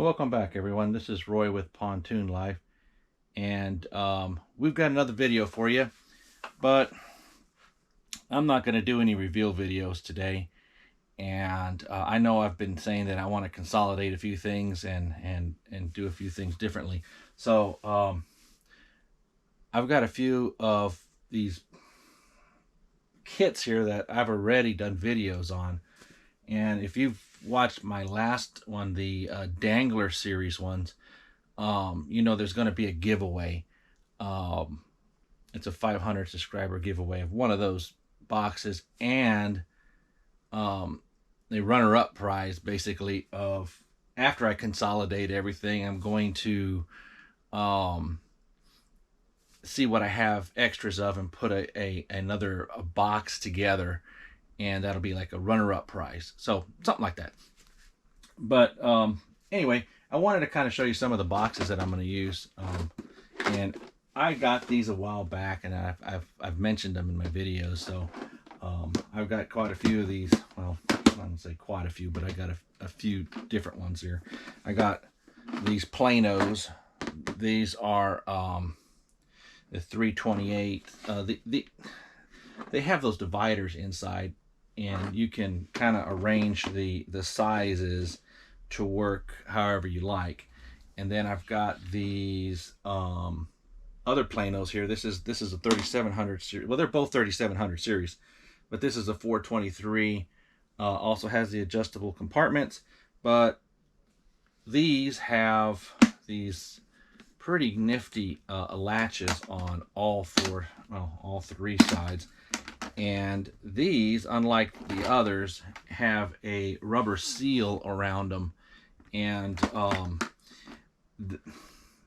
Welcome back, everyone. This is Roy with Pontoon Life, and we've got another video for you, but I'm not going to do any reveal videos today. And I know I've been saying that I want to consolidate a few things and do a few things differently. So I've got a few of these kits here that I've already done videos on, and if you've watched my last one, the Dangler series ones, you know there's going to be a giveaway. It's a 500 subscriber giveaway of one of those boxes, and the runner-up prize, basically, of after I consolidate everything, I'm going to see what I have extras of and put another box together, and that'll be like a runner-up prize, so something like that. But anyway, I wanted to kind of show you some of the boxes that I'm going to use, and I got these a while back, and I've mentioned them in my videos. So I've got quite a few of these. Well, I don't say quite a few, but I got a few different ones here. I got these Planos. These are the 328. They have those dividers inside, and you can kind of arrange the sizes to work however you like. And then I've got these other Planos here. This is a 3700 series. Well, they're both 3700 series, but this is a 423. Also has the adjustable compartments, but these have these pretty nifty latches on all three sides. And these, unlike the others, have a rubber seal around them, and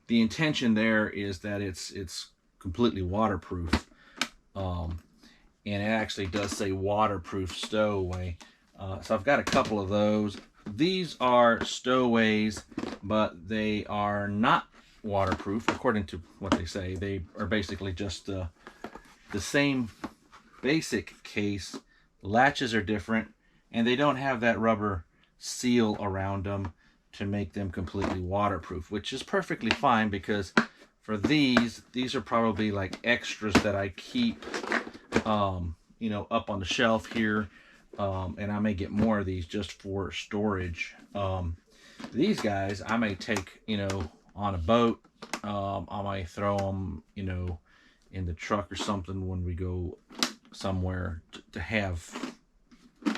the intention there is that it's completely waterproof, and it actually does say waterproof stowaway. So I've got a couple of those. These are stowaways, but they are not waterproof according to what they say. They are basically just the same basic case. Latches are different, and they don't have that rubber seal around them to make them completely waterproof, which is perfectly fine, because for these are probably like extras that I keep you know, up on the shelf here, and I may get more of these just for storage. These guys I may take, you know, on a boat. I might throw them, you know, in the truck or something when we go somewhere, to have,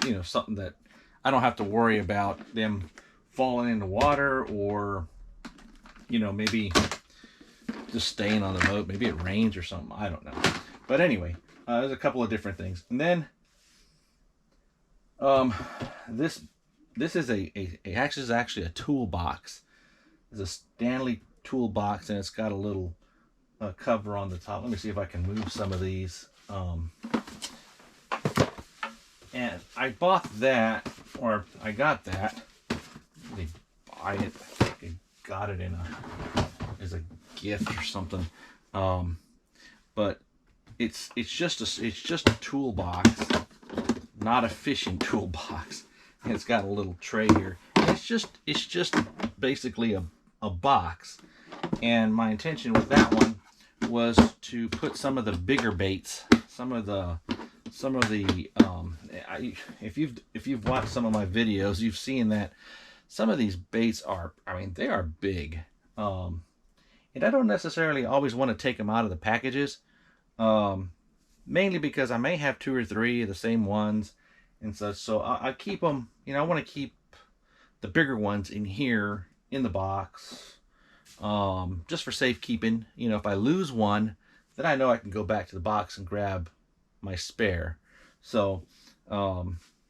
you know, something that I don't have to worry about them falling in the water, or, you know, maybe just staying on the boat. Maybe it rains or something, I don't know. But anyway, there's a couple of different things. And then this is actually a toolbox. It's a Stanley toolbox, and it's got a little cover on the top. Let me see if I can move some of these. And I bought that, or I got that. They buy it. I got it as a gift or something. But it's just a toolbox, not a fishing toolbox. And it's got a little tray here. And it's just basically a box. And my intention with that one was to put some of the bigger baits, some of the if you've watched some of my videos, you've seen that some of these baits are, I mean, they are big, and I don't necessarily always want to take them out of the packages, mainly because I may have 2 or 3 of the same ones and such. So I keep them, you know, I want to keep the bigger ones in here in the box, just for safekeeping. You know, if I lose one, then I know I can go back to the box and grab my spare. So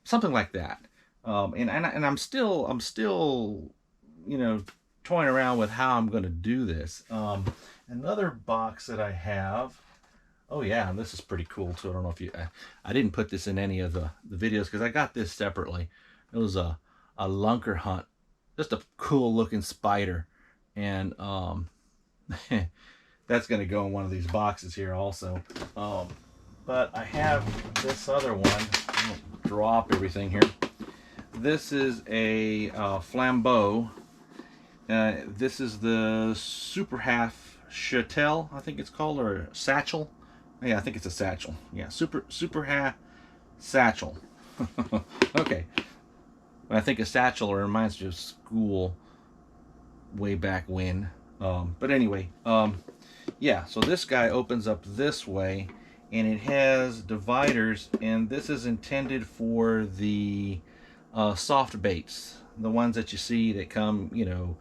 something like that. And I'm still, you know, toying around with how I'm going to do this. Another box that I have. Oh yeah, and this is pretty cool too. I don't know if you, I didn't put this in any of the videos because I got this separately. It was a Lunker Hunt, just a cool looking spider, and that's going to go in one of these boxes here also. But I have this other one. I'll drop everything here. This is a Flambeau This is the Super Half Chattel, I think it's called, or satchel. Yeah, I think it's a satchel. Yeah, Super Half Satchel. Okay. When I think of satchel, it reminds me of school way back when. But anyway, yeah, so this guy opens up this way, and it has dividers, and this is intended for the soft baits, the ones that you see that come, you know,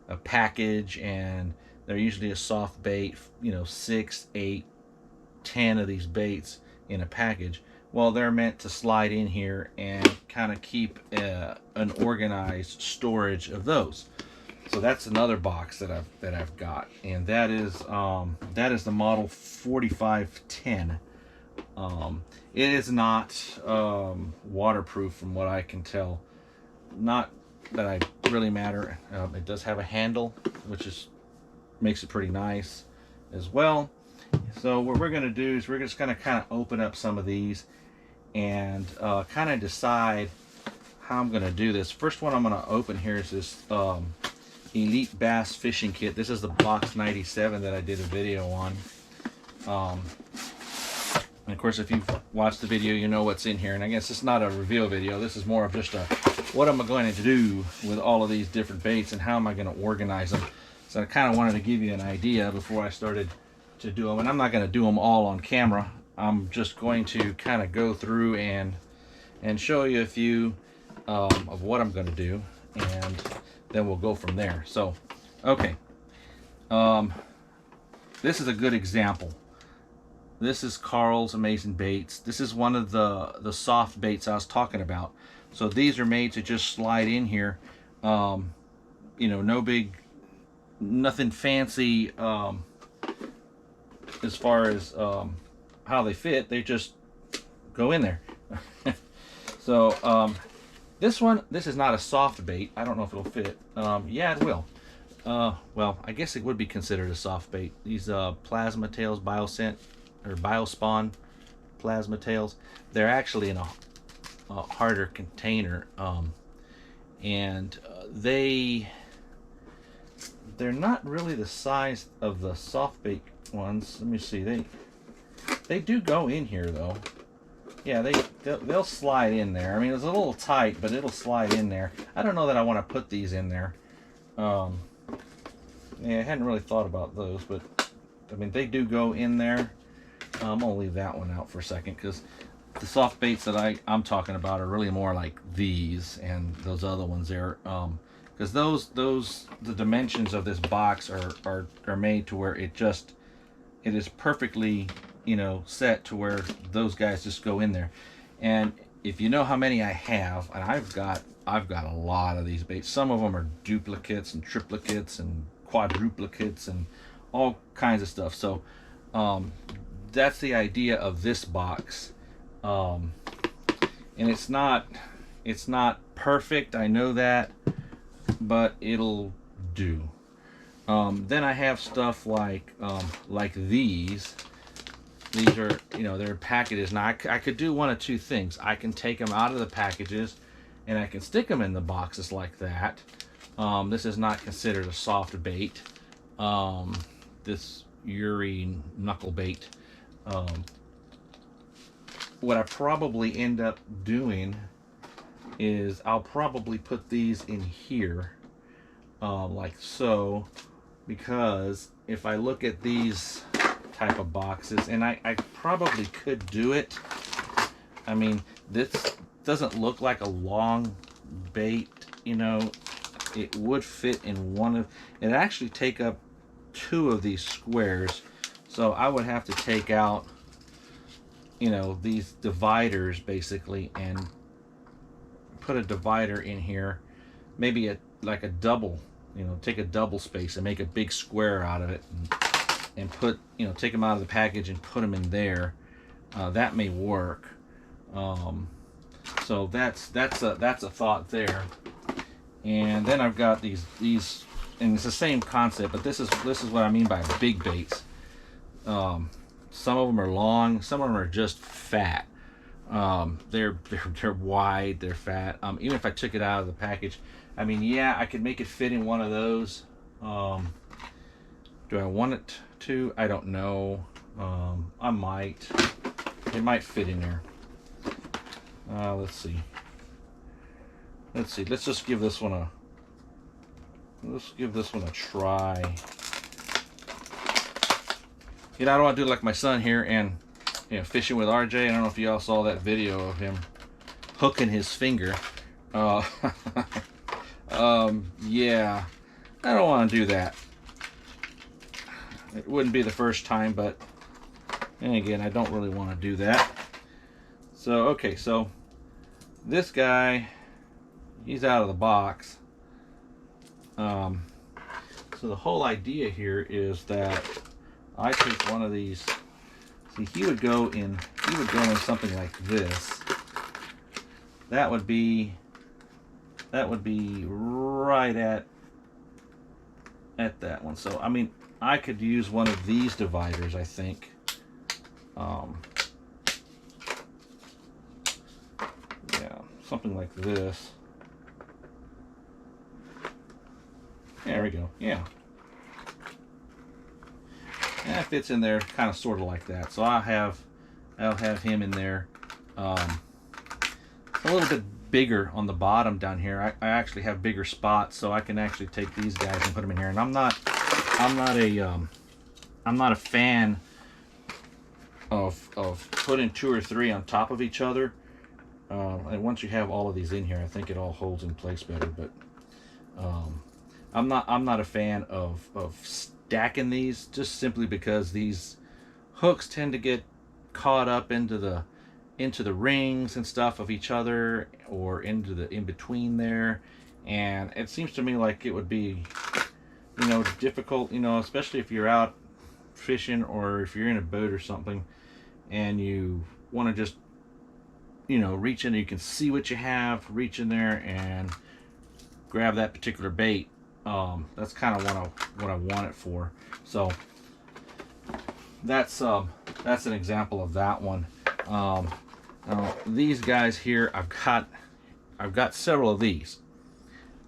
a package, and they're usually a soft bait, you know, 6, 8, 10 of these baits in a package. Well, they're meant to slide in here and kind of keep an organized storage of those. So that's another box that I've got, and that is the model 4510. It is not waterproof from what I can tell. Not that I really matter. It does have a handle, which makes it pretty nice as well. So what we're going to do is we're just going to kind of open up some of these and kind of decide how I'm going to do this. First one I'm going to open here is this Elite Bass Fishing Kit. This is the box 97 that I did a video on. And of course, if you've watched the video, you know what's in here. And I guess it's not a reveal video. This is more of just a, what am I going to do with all of these different baits and how am I going to organize them. So I kind of wanted to give you an idea before I started to do them. And I'm not going to do them all on camera. I'm just going to kind of go through and show you a few of what I'm going to do. And then we'll go from there. So, okay. This is a good example. This is Carl's Amazing Baits. This is one of the soft baits I was talking about. So these are made to just slide in here. You know, no big, nothing fancy as far as how they fit. They just go in there. So this is not a soft bait. I don't know if it'll fit. Yeah, it will. Well, I guess it would be considered a soft bait. These Plasma Tails Bioscent or Biospawn Plasma Tails, they're actually in a harder container, and they're not really the size of the soft bait ones. Let me see. They do go in here though. Yeah, they'll slide in there. I mean, it's a little tight, but it'll slide in there. I don't know that I want to put these in there. Yeah, I hadn't really thought about those, but I mean, they do go in there. I'm gonna leave that one out for a second because the soft baits that I'm talking about are really more like these and those other ones there. Because the dimensions of this box are made to where it is perfectly, you know, set to where those guys just go in there. And if you know how many I have, and I've got a lot of these baits. Some of them are duplicates and triplicates and quadruplicates and all kinds of stuff. So that's the idea of this box. And it's not perfect, I know that, but it'll do. Then I have stuff like these. These are, you know, they're packages. Now I could do one of two things. I can take them out of the packages and I can stick them in the boxes like that. This is not considered a soft bait. This Yuri knuckle bait. What I probably end up doing is I'll probably put these in here like so, because if I look at these type of boxes, and I probably could do it. I mean, this doesn't look like a long bait, you know. It would fit in one of, it actually take up 2 of these squares. So I would have to take out, you know, these dividers basically and put a divider in here, maybe like a double, you know, take a double space and make a big square out of it, and put, you know, take them out of the package and put them in there. That may work. So that's a thought there. And then I've got these, and it's the same concept, but this is what I mean by big baits. Some of them are long, some of them are just fat. They're wide, they're fat. Even if I took it out of the package, I mean, yeah, I could make it fit in one of those. Do I want it to? I don't know. I might. It might fit in there. Let's see. Let's see. Let's just give this one a. Let's give this one a try. You know, I don't want to do like my son here and, you know, fishing with RJ. I don't know if y'all saw that video of him hooking his finger. Yeah, I don't want to do that. It wouldn't be the first time, but and again, I don't really want to do that. So, okay, so this guy, he's out of the box. So the whole idea here is that I take one of these. See, he would go in something like this. That would be right at that one. So I mean, I could use one of these dividers, I think. Yeah, something like this. There we go. Yeah. And it fits in there kind of sort of like that. So I'll have him in there. A little bit bigger on the bottom down here. I actually have bigger spots, so I can actually take these guys and put them in here. And I'm not a fan of putting 2 or 3 on top of each other. And once you have all of these in here, I think it all holds in place better. But I'm not a fan of stacking these, just simply because these hooks tend to get caught up into the rings and stuff of each other, or into the in between there, and it seems to me like it would be, you know, difficult, you know, especially if you're out fishing or if you're in a boat or something and you want to just, you know, reach in, you can see what you have, reach in there and grab that particular bait. That's kind of what I want it for. So that's an example of that one. Now these guys here, I've got several of these.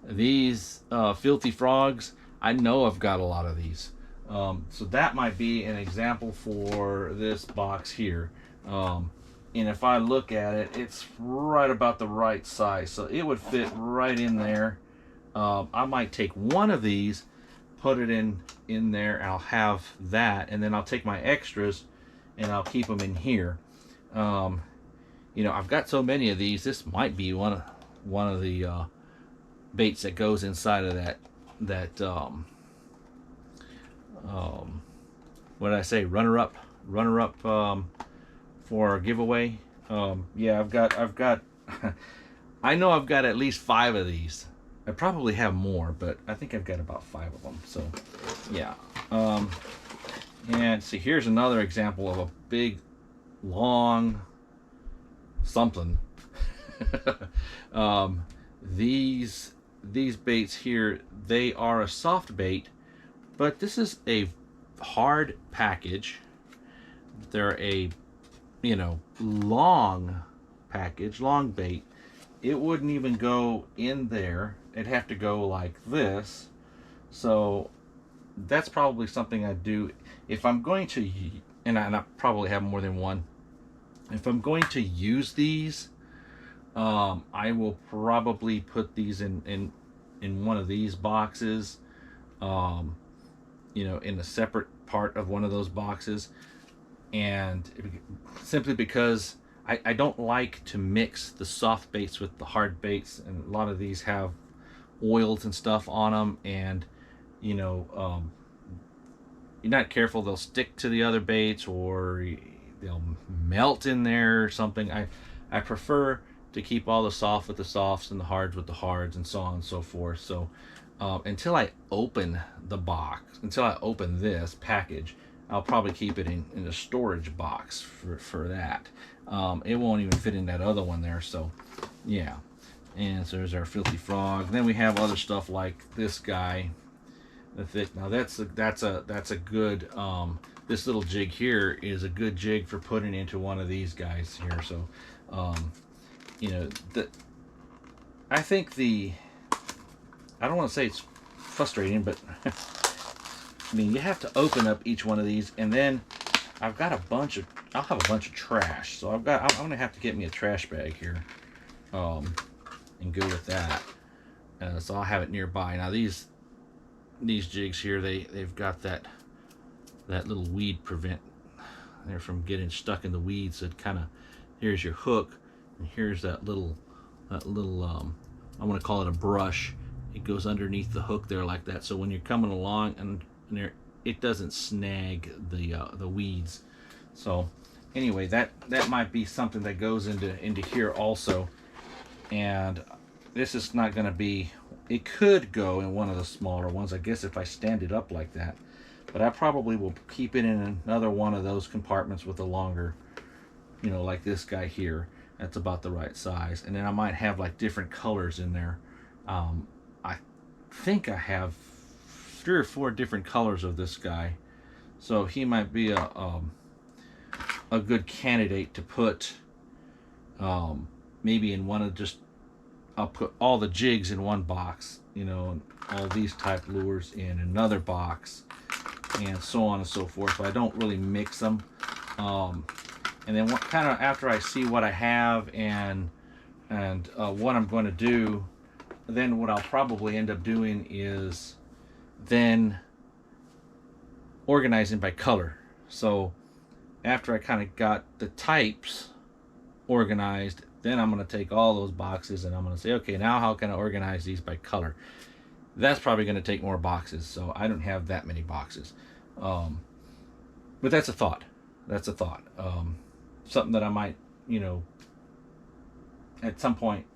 These filthy frogs, I know I've got a lot of these. So that might be an example for this box here. And if I look at it, it's right about the right size, so it would fit right in there. I might take one of these, put it in there, I'll have that, and then I'll take my extras and I'll keep them in here. You know, I've got so many of these, this might be one of the baits that goes inside of that what did I say, runner-up for a giveaway. Yeah, I've got I know I've got at least 5 of these. I probably have more, but I think I've got about 5 of them. So yeah. And see, here's another example of a big long something. These baits here, they are a soft bait, but this is a hard package. They're a, you know, long package, long bait. It wouldn't even go in there. It'd have to go like this. So that's probably something I do if I'm going to, and I probably have more than one. If I'm going to use these, I will probably put these in one of these boxes, you know, in a separate part of one of those boxes, and simply because I don't like to mix the soft baits with the hard baits, and a lot of these have oils and stuff on them, and you know, you're not careful, they'll stick to the other baits or they'll melt in there or something. I prefer to keep all the soft with the softs and the hards with the hards and so on and so forth. So until I open the box, until I open this package, I'll probably keep it in a storage box for that. It won't even fit in that other one there. So yeah. And so there's our filthy frog. And then we have other stuff like this guy, the thick. Now that's a good, this little jig here is a good jig for putting into one of these guys here. So you know, I think the I don't want to say it's frustrating, but I mean, you have to open up each one of these, and then I'll have a bunch of trash. So I'm gonna have to get me a trash bag here, and go with that. So I'll have it nearby. Now these jigs here, they've got that little weed prevent there from getting stuck in the weeds. So it kind of, here's your hook, and here's that little I want to call it a brush. It goes underneath the hook there like that. So when you're coming along and there, it doesn't snag the weeds. So anyway, that might be something that goes into here also. And this is not going to be, it could go in one of the smaller ones, I guess, if I stand it up like that. But I probably will keep it in another one of those compartments with a longer, you know, like this guy here. That's about the right size. And then I might have like different colors in there. I think I have 3 or 4 different colors of this guy. So he might be a good candidate to put maybe in one of just, I'll put all the jigs in one box, you know, and all these type lures in another box, and so on and so forth. But I don't really mix them. And then kind of after I see what I have and what I'm going to do, then what I'll probably end up doing is then organizing by color. So after I kind of got the types organized, then I'm going to take all those boxes and I'm going to say, okay, now how can I organize these by color? That's probably going to take more boxes, so I don't have that many boxes. But that's a thought. Something that I might, you know, at some point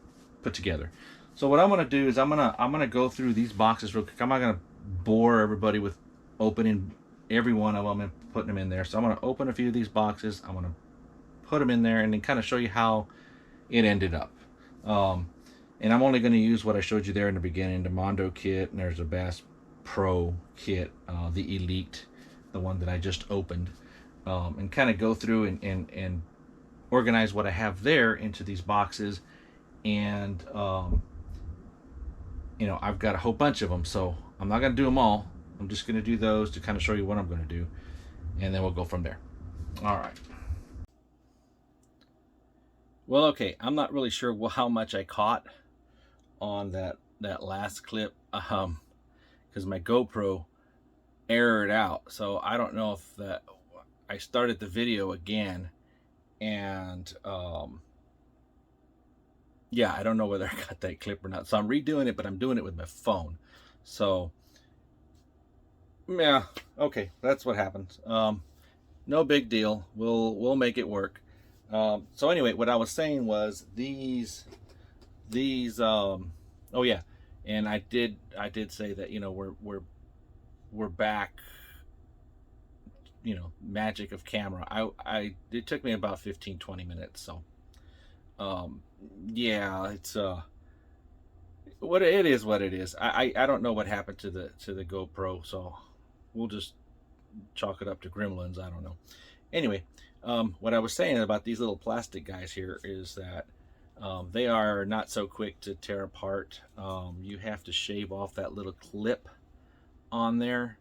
put together. So what I'm going to do is I'm going to go through these boxes real quick. I'm not going to bore everybody with opening every one of them and putting them in there. So I'm going to open a few of these boxes. I'm going to put them in there and then kind of show you how it ended up. And I'm only going to use what I showed you there in the beginning, the Mondo kit, and there's a Bass Pro kit, the Elite, the one that I just opened, and kind of go through and organize what I have there into these boxes. And you know, I've got a whole bunch of them, so I'm not going to do them all. I'm just going to do those to kind of show you what I'm going to do, and then we'll go from there. All right. Well, okay, I'm not really sure how much I caught on that last clip, because my GoPro errored out. So I don't know if that, I started the video again, and yeah, I don't know whether I got that clip or not. So I'm redoing it, but I'm doing it with my phone. So yeah, okay, that's what happens. No big deal. We'll make it work. So anyway, what I was saying was these oh yeah, and I did say that, you know, we're back, you know, magic of camera. It took me about 15-20 minutes. So yeah, it's what it is. I don't know what happened to the GoPro, so we'll just chalk it up to gremlins. I don't know. Anyway, what I was saying about these little plastic guys here is that they are not so quick to tear apart. You have to shave off that little clip on there,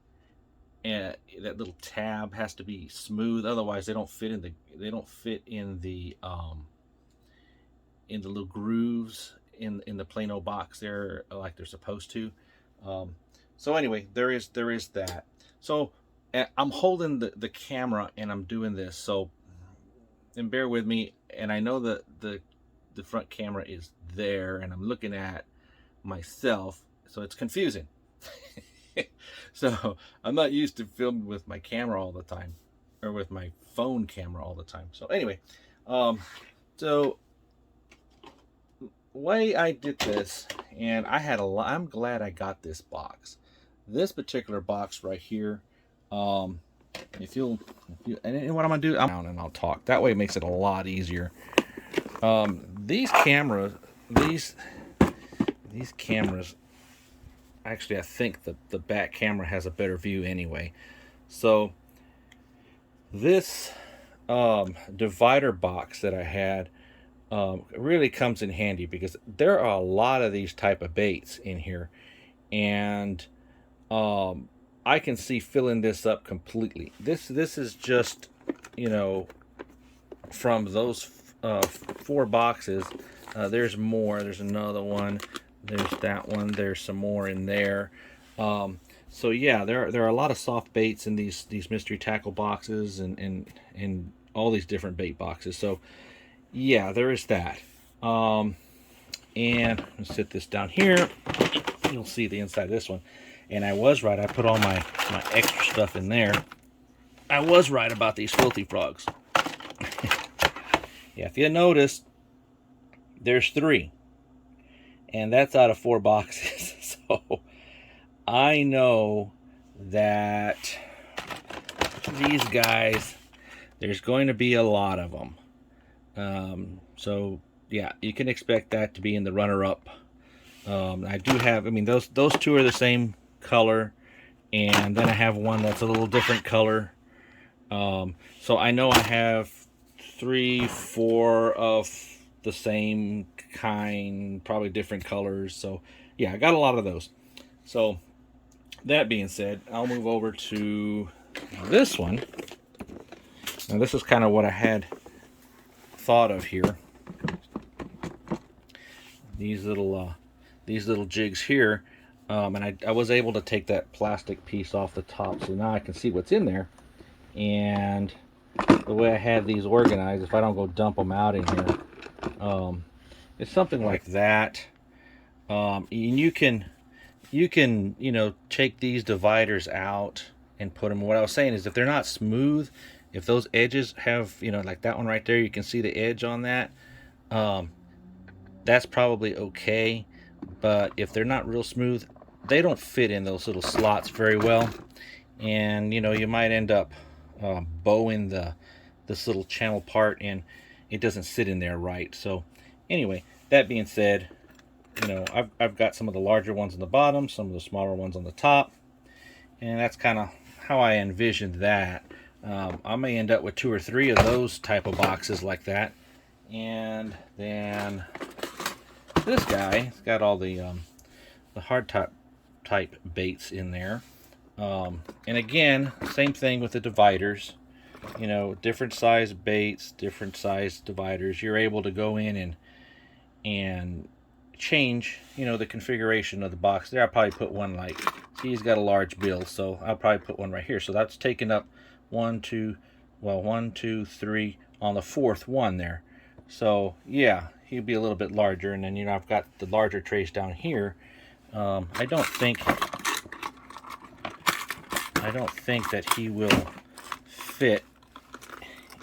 and that little tab has to be smooth. Otherwise, they don't fit in the little grooves in the plain old box there like they're supposed to. So anyway, there is that. So I'm holding the camera and I'm doing this, so, and bear with me. And I know that the front camera is there and I'm looking at myself, so it's confusing. So I'm not used to filming with my camera all the time, or with my phone camera all the time. So anyway, so way I did this, and I had I'm glad I got this box. This particular box right here, and what I'm gonna do, I'm down and I'll talk. That way it makes it a lot easier. These cameras, actually, I think the back camera has a better view anyway. So this divider box that I had really comes in handy, because there are a lot of these type of baits in here, and I can see filling this up completely. This is just, you know, from those 4 boxes. There's more. There's another one. There's that one. There's some more in there. So yeah, there are a lot of soft baits in these mystery tackle boxes, and all these different bait boxes. So yeah, there is that. And let's sit this down here. You'll see the inside of this one. And I was right. I put all my extra stuff in there. I was right about these filthy frogs. Yeah, if you notice, there's 3. And that's out of 4 boxes. So I know that these guys, there's going to be a lot of them. So yeah, you can expect that to be in the runner-up. I do have, I mean, those 2 are the same color, and then I have one that's a little different color. So I know I have 3, 4 of the same kind, probably different colors. So yeah, I got a lot of those. So that being said, I'll move over to this one. Now this is kind of what I had thought of here. These little jigs here, and I was able to take that plastic piece off the top, so now I can see what's in there. And the way I have these organized, if I don't go dump them out in here, it's something like that. And you can take these dividers out and put them. What I was saying is, if they're not smooth, if those edges have, like that one right there, you can see the edge on that, that's probably okay. But if they're not real smooth, they don't fit in those little slots very well, and you might end up bowing this little channel part, and it doesn't sit in there right. So anyway, that being said, I've got some of the larger ones on the bottom, some of the smaller ones on the top, and that's kind of how I envisioned that. I may end up with 2 or 3 of those type of boxes like that. And then this guy's got all the hard type baits in there. And again, same thing with the dividers. Different size baits, different size dividers. You're able to go in and change, the configuration of the box. There, I'll probably put one, like, see, he's got a large bill, so I'll probably put one right here. So that's taking up 1, 2, 3 on the 4th one there. So yeah, he'll be a little bit larger. And then I've got the larger trays down here. I don't think that he will fit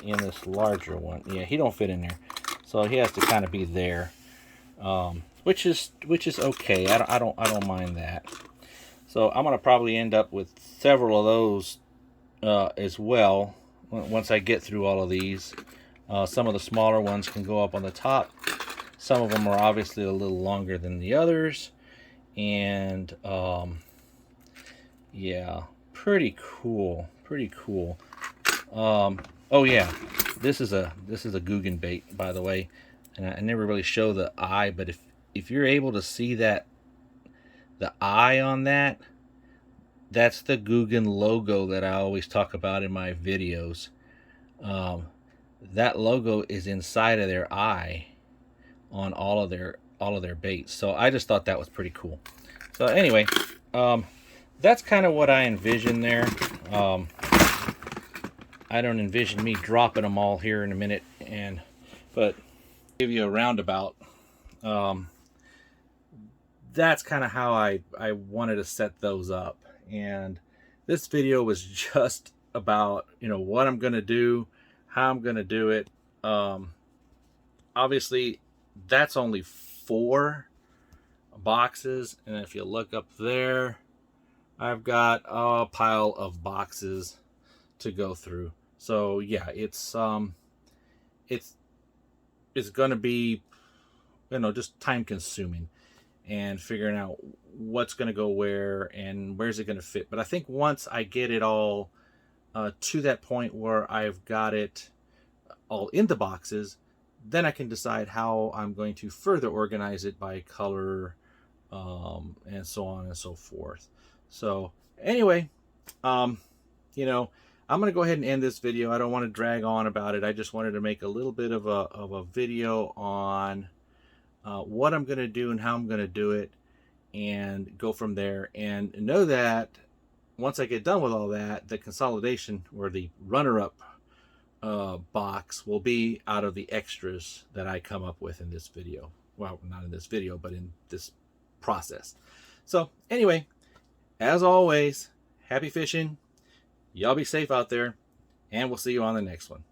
in this larger one. Yeah, he don't fit in there, so he has to kind of be there, which is okay. I don't mind that. So I'm gonna probably end up with several of those as well once I get through all of these. Some of the smaller ones can go up on the top. Some of them are obviously a little longer than the others, and yeah, pretty cool. Oh yeah, this is a Googan bait, by the way, and I never really show the eye, but if you're able to see that, the eye on that, that's the Googan logo that I always talk about in my videos. That logo is inside of their eye on all of their baits. So I just thought that was pretty cool. So anyway, that's kind of what I envision there. I don't envision me dropping them all here in a minute, but give you a roundabout. That's kind of how I wanted to set those up. And this video was just about, what I'm going to do, how I'm going to do it. Obviously, that's only 4 boxes. And if you look up there, I've got a pile of boxes to go through. So yeah, it's going to be, just time consuming, and figuring out what's going to go where and where's it going to fit. But I think once I get it all to that point where I've got it all in the boxes, then I can decide how I'm going to further organize it by color, and so on and so forth. So anyway, you know, I'm going to go ahead and end this video. I don't want to drag on about it. I just wanted to make a little bit of a video on what I'm going to do and how I'm going to do it, and go from there. And know that once I get done with all that, the consolidation or the runner-up box will be out of the extras that I come up with in this video. Well, not in this video, but in this process. So anyway, as always, happy fishing. Y'all be safe out there, and we'll see you on the next one.